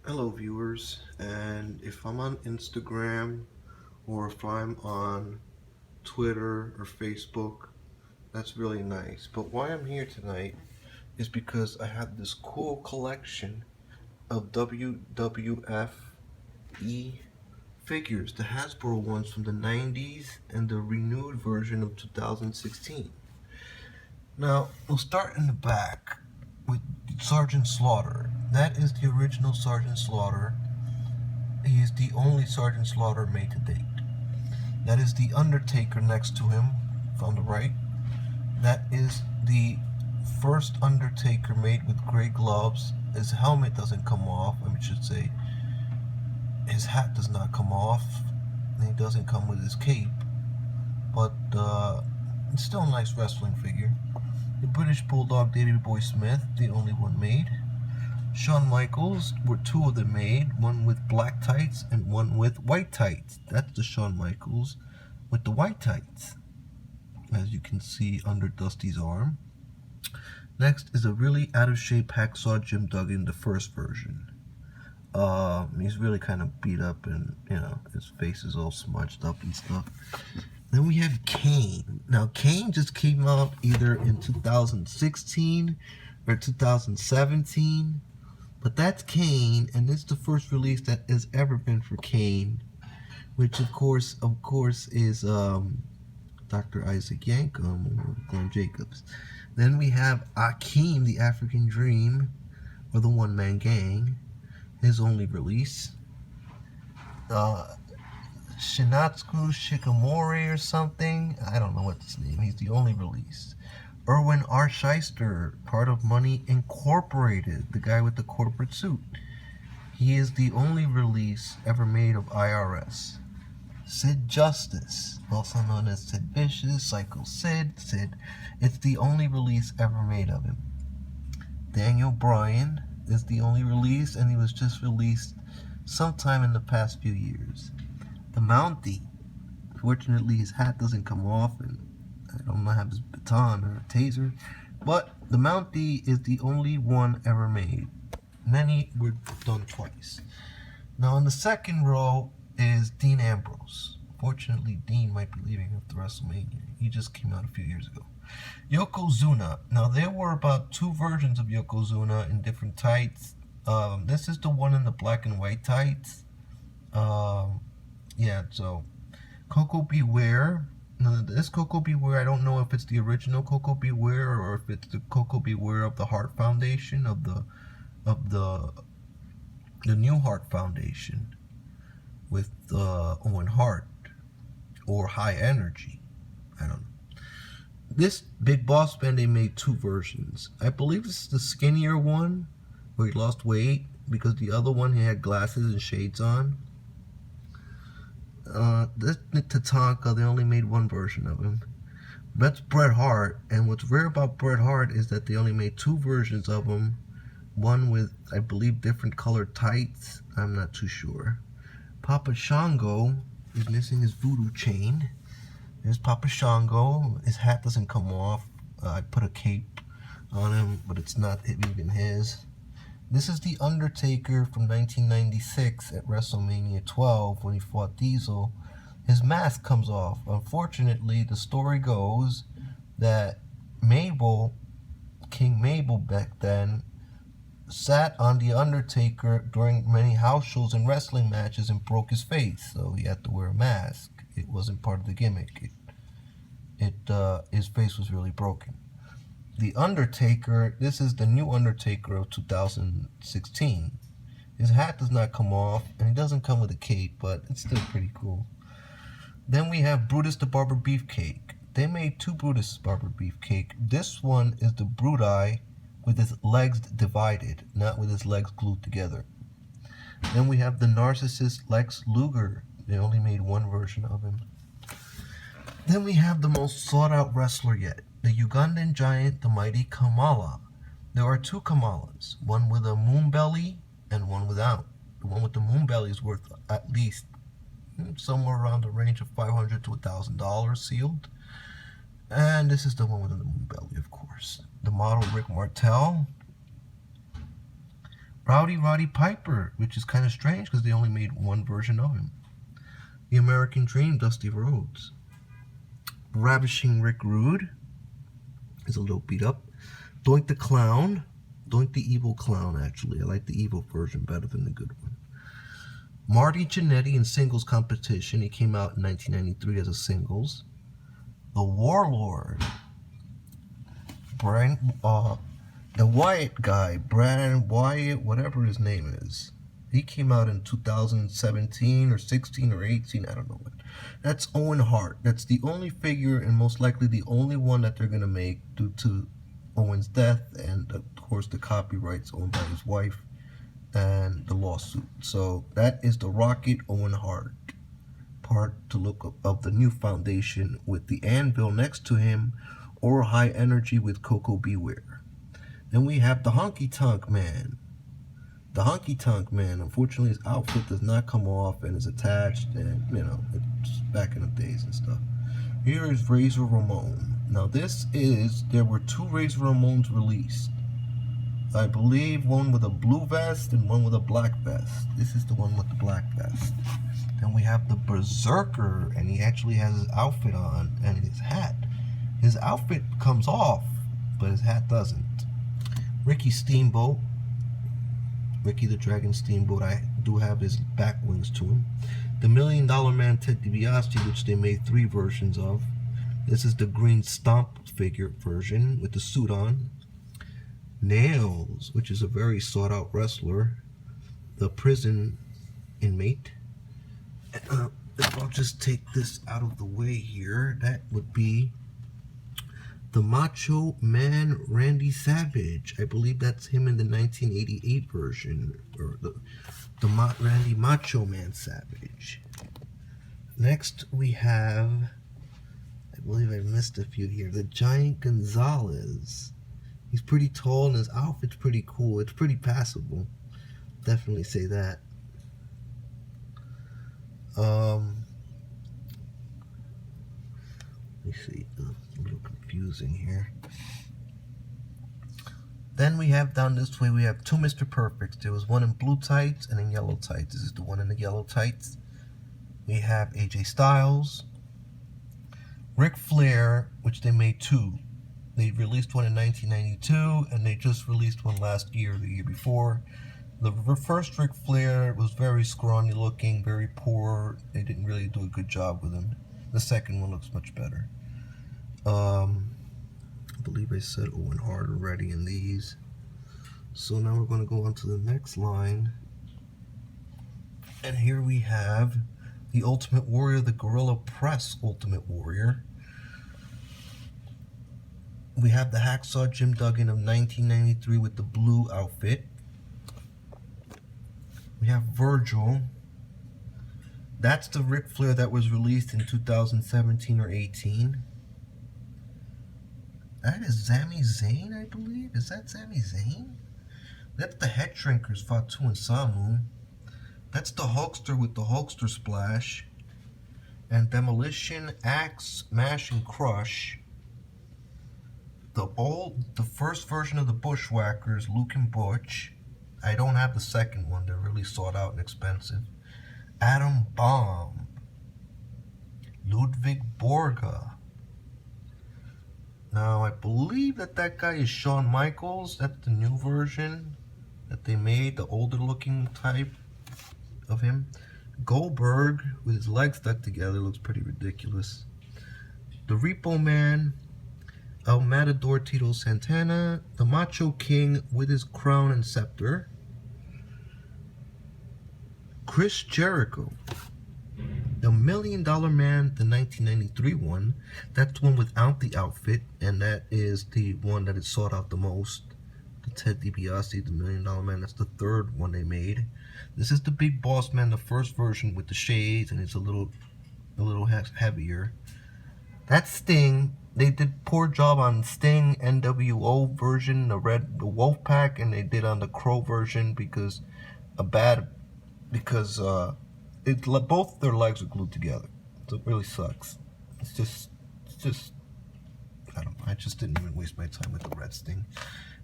Hello viewers, and if I'm on Instagram or if I'm on Twitter or Facebook, that's really nice. But why I'm here tonight is because I have this cool collection of WWF figures, the Hasbro ones from the 90s and the renewed version of 2016. Now, we'll start in the back with Sergeant Slaughter. That is the original Sergeant Slaughter. He is the only Sergeant Slaughter made to date. That is the Undertaker next to him on the right. That is the first Undertaker made with gray gloves. His helmet doesn't come off, I should say. His hat does not come off. And he doesn't come with his cape. But it's still a nice wrestling figure. The British Bulldog Davey Boy Smith, the only one made. Shawn Michaels, were two of them made, one with black tights and one with white tights. That's the Shawn Michaels with the white tights, as you can see under Dusty's arm. Next is a really out of shape Hacksaw Jim Duggan, the first version. He's really kind of beat up and, his face is all smudged up and stuff. Then we have Kane. Now, Kane just came out either in 2016 or 2017. But that's Kane, and it's the first release that has ever been for Kane, which of course is Dr. Isaac Yankum or Glenn Jacobs. Then we have Akeem, the African Dream, or the One Man Gang, his only release. Shinatsu Shikamori or something, I don't know what's his name. He's the only release. Erwin R. Shyster, part of Money Incorporated, the guy with the corporate suit. He is the only release ever made of IRS. Sid Justice, also known as Sid Vicious, Psycho Sid. It's the only release ever made of him. Daniel Bryan is the only release, and he was just released sometime in the past few years. The Mountie, fortunately his hat doesn't come off, and I don't have his baton or a taser, but the Mountie is the only one ever made. Many were done twice. Now in the second row is Dean Ambrose. Fortunately, Dean might be leaving after WrestleMania. He just came out a few years ago. Yokozuna. Now there were about two versions of Yokozuna in different tights. This is the one in the black and white tights. So Coco Beware. Now, this Coco Beware, I don't know if it's the original Coco Beware or if it's the Coco Beware of the Heart Foundation, of the New Heart Foundation with Owen Hart, or High Energy. I don't know. This Big Boss Man, they made two versions. I believe this is the skinnier one where he lost weight, because the other one he had glasses and shades on. This Nick Tatanka, they only made one version of him. That's Bret Hart, and what's rare about Bret Hart is that they only made two versions of him. One with, I believe, different colored tights. I'm not too sure. Papa Shango is missing his voodoo chain. There's Papa Shango. His hat doesn't come off. I put a cape on him, but it's not even his. This is The Undertaker from 1996 at WrestleMania 12 when he fought Diesel. His mask comes off. Unfortunately, the story goes that King Mabel back then, sat on The Undertaker during many house shows and wrestling matches and broke his face, so he had to wear a mask. It wasn't part of the gimmick. His face was really broken. The Undertaker, this is the new Undertaker of 2016. His hat does not come off, and he doesn't come with a cape, but it's still pretty cool. Then we have Brutus the Barber Beefcake. They made two Brutus Barber Beefcake. This one is the Brudeye with his legs divided, not with his legs glued together. Then we have the Narcissist Lex Luger. They only made one version of him. Then we have the most sought-out wrestler yet, the Ugandan giant, the mighty Kamala. There are two Kamalas, one with a moon belly and one without. The one with the moon belly is worth at least somewhere around the range of $500 to $1,000 sealed. And this is the one with the moon belly, of course. The model Rick Martel. Rowdy Roddy Piper, which is kind of strange because they only made one version of him. The American Dream, Dusty Rhodes. Ravishing Rick Rude is a little beat up. Doink the Clown. Doink the Evil Clown, actually. I like the evil version better than the good one. Marty Jannetty in singles competition. He came out in 1993 as a singles. The Warlord. The Wyatt guy, Brandon Wyatt, whatever his name is. He came out in 2017 or 16 or 18, I don't know what. That's Owen Hart. That's the only figure and most likely the only one that they're going to make due to Owen's death and, of course, the copyrights owned by his wife and the lawsuit. So that is the Rocket Owen Hart part to look up of the new foundation with the anvil next to him, or High Energy with Coco Beware. Then we have the Honky Tonk Man. The Honky Tonk Man, unfortunately, his outfit does not come off and is attached, and it's back in the days and stuff. Here is Razor Ramon. Now there were two Razor Ramones released. I believe one with a blue vest and one with a black vest. This is the one with the black vest. Then we have the Berserker, and he actually has his outfit on and his hat. His outfit comes off, but his hat doesn't. Ricky Steamboat. Ricky the Dragon Steamboat. I do have his back wings to him. The $1 Million Man Ted DiBiase, which they made 3 versions of. This is the green stomp figure version with the suit on. Nails, which is a very sought out wrestler. The prison inmate. If I'll just take this out of the way here, that would be the Macho Man Randy Savage. I believe that's him in the 1988 version, or the Randy Macho Man Savage. Next we have, I believe I missed a few here, the Giant Gonzalez. He's pretty tall and his outfit's pretty cool. It's pretty passable. Definitely say that. Let me see. A little confusing here. Then we have down this way, we have 2 Mr. Perfects. There was one in blue tights and in yellow tights. This is the one in the yellow tights. We have AJ Styles. Ric Flair, which they made 2. They released one in 1992, and they just released one last year, the year before. The first Ric Flair was very scrawny looking, very poor. They didn't really do a good job with him. The second one looks much better. I believe I said Owen Hart already in these. So now we're going to go on to the next line. And here we have the Ultimate Warrior, the Gorilla Press Ultimate Warrior. We have the Hacksaw Jim Duggan of 1993 with the blue outfit. We have Virgil. That's the Ric Flair that was released in 2017 or 18. That is Sami Zayn, I believe. Is that Sami Zayn? That's the Head Shrinkers, Fatu and Samu. That's the Hulkster with the Hulkster Splash. And Demolition, Axe, Smash, and Crush. The first version of the Bushwhackers, Luke and Butch. I don't have the second one. They're really sought out and expensive. Adam Bomb. Ludwig Borga. Now, I believe that guy is Shawn Michaels. That's the new version that they made, the older looking type of him. Goldberg, with his legs stuck together, looks pretty ridiculous. The Repo Man. El Matador Tito Santana. The Macho King with his crown and scepter. Chris Jericho. The $1 Million Man, the 1993 one. That's the one without the outfit, and that is the one that is sought out the most. The Ted DiBiase, the $1 Million Man, that's the third one they made. This is the Big Boss Man, the first version with the shades, and it's a little heavier. That's Sting. They did poor job on Sting NWO version, the Wolf Pack, and they did on the Crow version because both their legs are glued together. So it really sucks. It's just I don't know. I just didn't even waste my time with the Red Sting.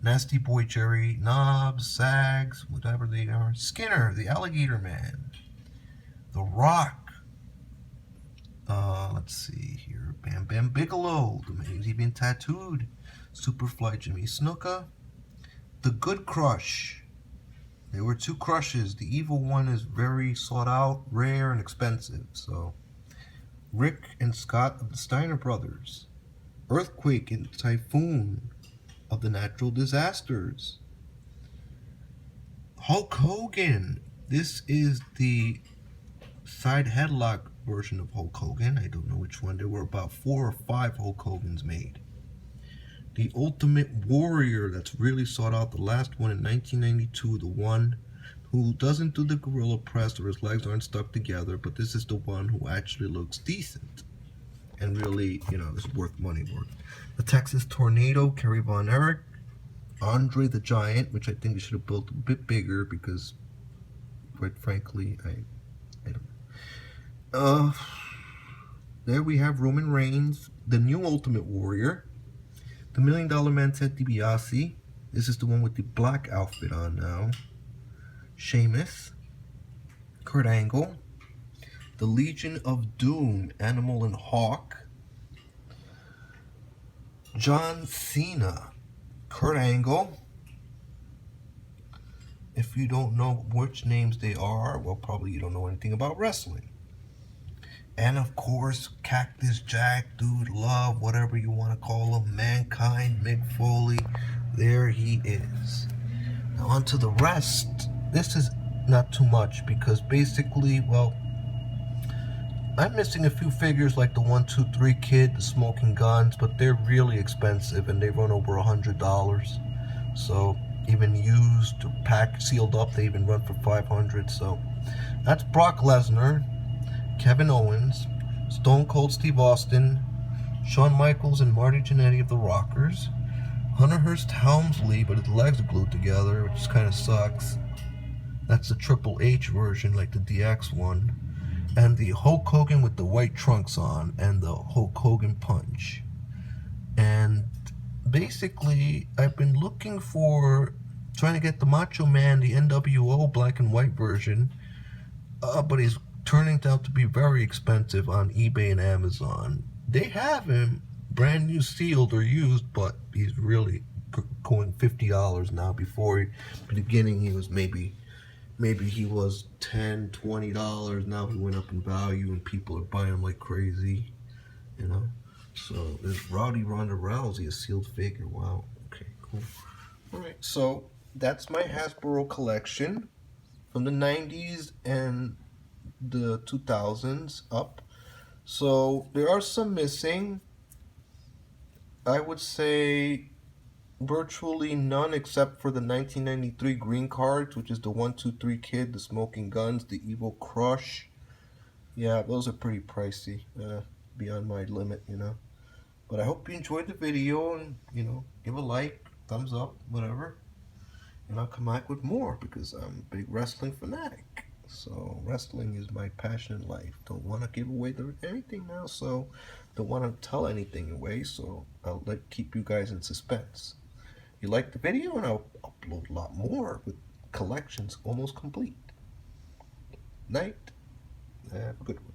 Nasty Boy Jerry, Knobs, Sags, whatever they are. Skinner, the Alligator Man. The Rock. Let's see here. Bam Bam Bigelow, the man who's been tattooed. Superfly Jimmy Snuka. The Good Crush. There were two crushes. The evil one is very sought out, rare, and expensive. So, Rick and Scott of the Steiner Brothers. Earthquake and Typhoon of the Natural Disasters. Hulk Hogan. This is the side headlock version of Hulk Hogan. I don't know which one. There were about 4 or 5 Hulk Hogans made. The Ultimate Warrior, that's really sought out. The last one in 1992, the one who doesn't do the gorilla press or his legs aren't stuck together, but this is the one who actually looks decent and really, is worth money worth. The Texas Tornado, Kerry Von Erich. Andre the Giant, which I think they should have built a bit bigger because, quite frankly, I don't know. There we have Roman Reigns, the new Ultimate Warrior. The $1 Million Man, Ted DiBiase. This is the one with the black outfit on now. Sheamus. Kurt Angle. The Legion of Doom, Animal and Hawk. John Cena. Kurt Angle. If you don't know which names they are, well, probably you don't know anything about wrestling. And of course, Cactus Jack, Dude Love, whatever you want to call him, Mankind, Mick Foley, there he is. Now on to the rest. This is not too much because basically, well, I'm missing a few figures like the 1, 2, 3 Kid, the Smoking Guns, but they're really expensive and they run over $100. So even used, packed, sealed up, they even run for $500. So that's Brock Lesnar, Kevin Owens, Stone Cold Steve Austin, Shawn Michaels and Marty Jannetty of the Rockers, Hunter Hearst Helmsley, but his legs are glued together, which kind of sucks. That's the Triple H version, like the DX one. And the Hulk Hogan with the white trunks on, and the Hulk Hogan punch. And basically, I've been looking for, trying to get the Macho Man, the NWO black and white version, but he's turning out to be very expensive on eBay and Amazon. They have him brand new sealed or used, but he's really going $50 now. Before, in the beginning, he was maybe he was $10, $20. Now he went up in value and people are buying him like crazy, So there's Rowdy Ronda Rousey, a sealed figure. Wow. Okay, cool. All right, so that's my Hasbro collection from the 90s and the 2000s up. So there are some missing. I would say virtually none except for the 1993 green cards, which is the 1, 2, 3 Kid, the Smoking Guns, the Evil Crush. Yeah, those are pretty pricey, beyond my limit, But I hope you enjoyed the video and, give a like, thumbs up, whatever. And I'll come back with more because I'm a big wrestling fanatic. So wrestling is my passion in life. Don't want to give away anything now, so don't want to tell anything away, so I'll keep you guys in suspense. You like the video, and I'll upload a lot more with collections almost complete. Night. Have a good one.